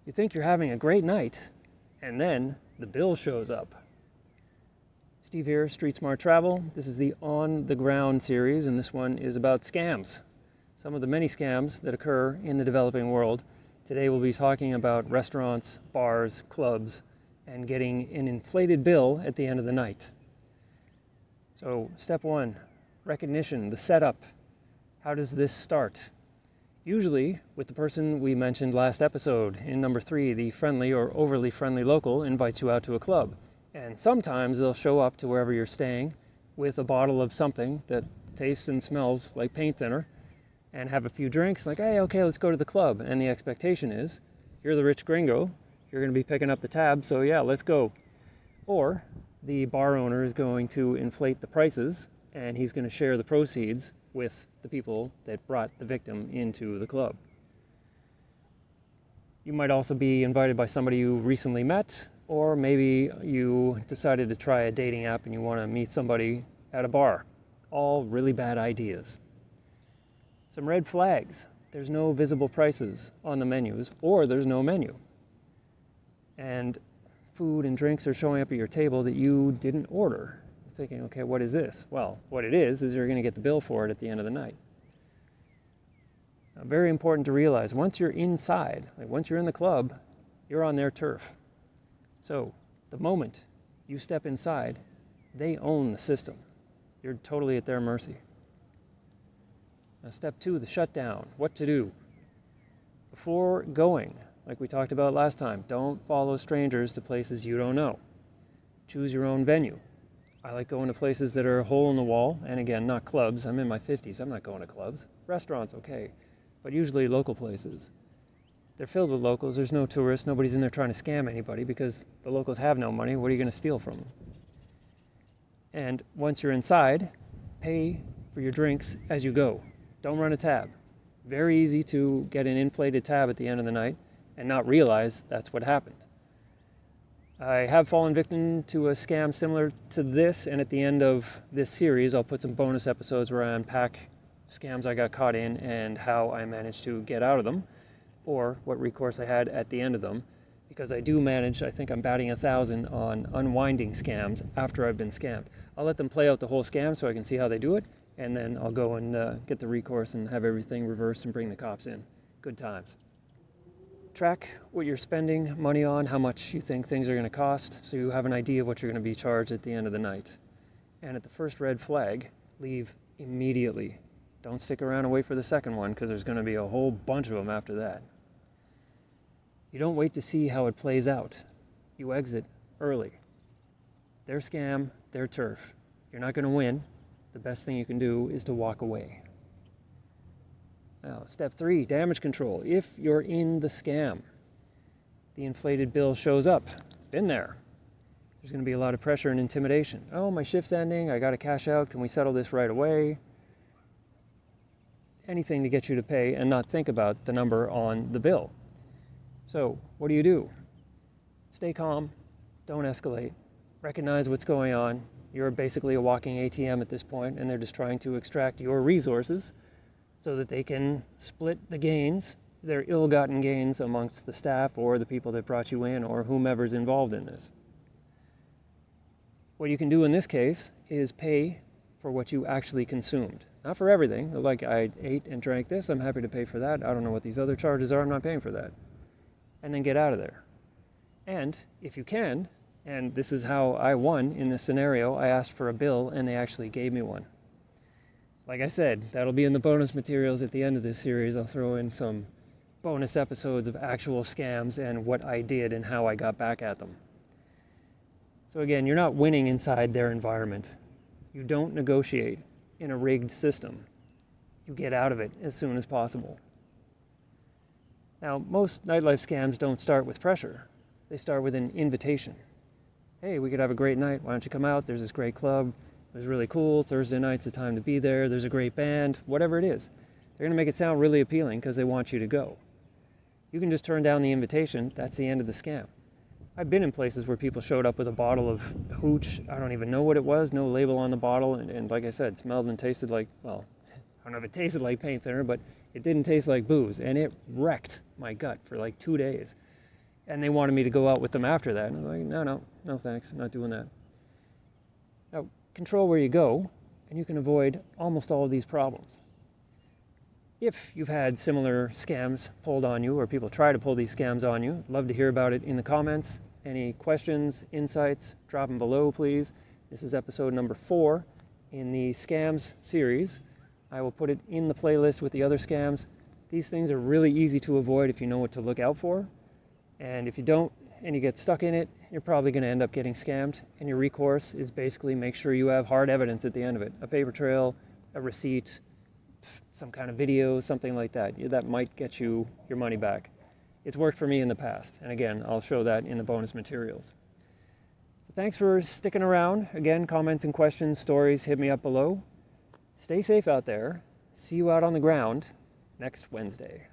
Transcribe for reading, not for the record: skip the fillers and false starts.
You think you're having a great night, and then the bill shows up. Steve here, Street Smart Travel. This is the On the Ground series, and this one is about scams. Some of the many scams that occur in the developing world. Today we'll be talking about restaurants, bars, clubs, and getting an inflated bill at the end of the night. So, step one, recognition, the setup. How does this start? Usually with the person we mentioned last episode in number 3, the friendly or overly friendly local invites you out to a club. And sometimes they'll show up to wherever you're staying with a bottle of something that tastes and smells like paint thinner and have a few drinks, like, hey, okay, let's go to the club. And the expectation is, you're the rich gringo, you're going to be picking up the tab, so yeah, let's go. Or the bar owner is going to inflate the prices and he's going to share the proceeds with the people that brought the victim into the club. You might also be invited by somebody you recently met, or maybe you decided to try a dating app and you want to meet somebody at a bar. All really bad ideas. Some red flags. There's no visible prices on the menus, or there's no menu. And food and drinks are showing up at your table that you didn't order. You're thinking, okay, what is this? Well, what it is you're going to get the bill for it at the end of the night. Now, very important to realize, once you're inside, like once you're in the club, you're on their turf. So the moment you step inside, they own the system. You're totally at their mercy. Now, step 2, the shutdown. What to do? Before going, like we talked about last time, don't follow strangers to places you don't know. Choose your own venue. I like going to places that are a hole in the wall, and again, not clubs. I'm in my 50s, I'm not going to clubs. Restaurants, okay, but usually local places. They're filled with locals, there's no tourists, nobody's in there trying to scam anybody because the locals have no money. What are you going to steal from them? And once you're inside, pay for your drinks as you go. Don't run a tab. Very easy to get an inflated tab at the end of the night and not realize that's what happened. I have fallen victim to a scam similar to this, and at the end of this series I'll put some bonus episodes where I unpack scams I got caught in and how I managed to get out of them, or what recourse I had at the end of them, because I do manage, I think I'm batting 1,000 on unwinding scams after I've been scammed. I'll let them play out the whole scam so I can see how they do it, and then I'll go and get the recourse and have everything reversed and bring the cops in. Good times. Track what you're spending money on, how much you think things are going to cost, so you have an idea of what you're going to be charged at the end of the night. And at the first red flag, leave immediately. Don't stick around and wait for the second one, because there's going to be a whole bunch of them after that. You don't wait to see how it plays out. You exit early. Their scam, their turf. You're not going to win. The best thing you can do is to walk away. Now, step 3, damage control. If you're in the scam, the inflated bill shows up. Been there. There's going to be a lot of pressure and intimidation. Oh, my shift's ending. I got to cash out. Can we settle this right away? Anything to get you to pay and not think about the number on the bill. So, what do? Stay calm. Don't escalate. Recognize what's going on. You're basically a walking ATM at this point, and they're just trying to extract your resources so that they can split the gains, their ill-gotten gains, amongst the staff or the people that brought you in or whomever's involved in this. What you can do in this case is pay for what you actually consumed. Not for everything. Like, I ate and drank this, I'm happy to pay for that. I don't know what these other charges are, I'm not paying for that. And then get out of there. And if you can, and this is how I won in this scenario, I asked for a bill and they actually gave me one. Like I said, that'll be in the bonus materials at the end of this series. I'll throw in some bonus episodes of actual scams and what I did and how I got back at them. So again, you're not winning inside their environment. You don't negotiate in a rigged system. You get out of it as soon as possible. Now, most nightlife scams don't start with pressure. They start with an invitation. Hey, we could have a great night. Why don't you come out? There's this great club. It was really cool. Thursday night's the time to be there. There's a great band. Whatever it is. They're going to make it sound really appealing because they want you to go. You can just turn down the invitation. That's the end of the scam. I've been in places where people showed up with a bottle of hooch. I don't even know what it was. No label on the bottle. And like I said, smelled and tasted like, well, I don't know if it tasted like paint thinner, but it didn't taste like booze. And it wrecked my gut for like 2 days. And they wanted me to go out with them after that. And I'm like, no thanks, I'm not doing that. Now, control where you go, and you can avoid almost all of these problems. If you've had similar scams pulled on you, or people try to pull these scams on you, I'd love to hear about it in the comments. Any questions, insights, drop them below, please. This is episode number 4 in the scams series. I will put it in the playlist with the other scams. These things are really easy to avoid if you know what to look out for. And if you don't, and you get stuck in it, you're probably going to end up getting scammed. And your recourse is basically make sure you have hard evidence at the end of it. A paper trail, a receipt, some kind of video, something like that. That might get you your money back. It's worked for me in the past. And again, I'll show that in the bonus materials. So thanks for sticking around. Again, comments and questions, stories, hit me up below. Stay safe out there. See you out on the ground next Wednesday.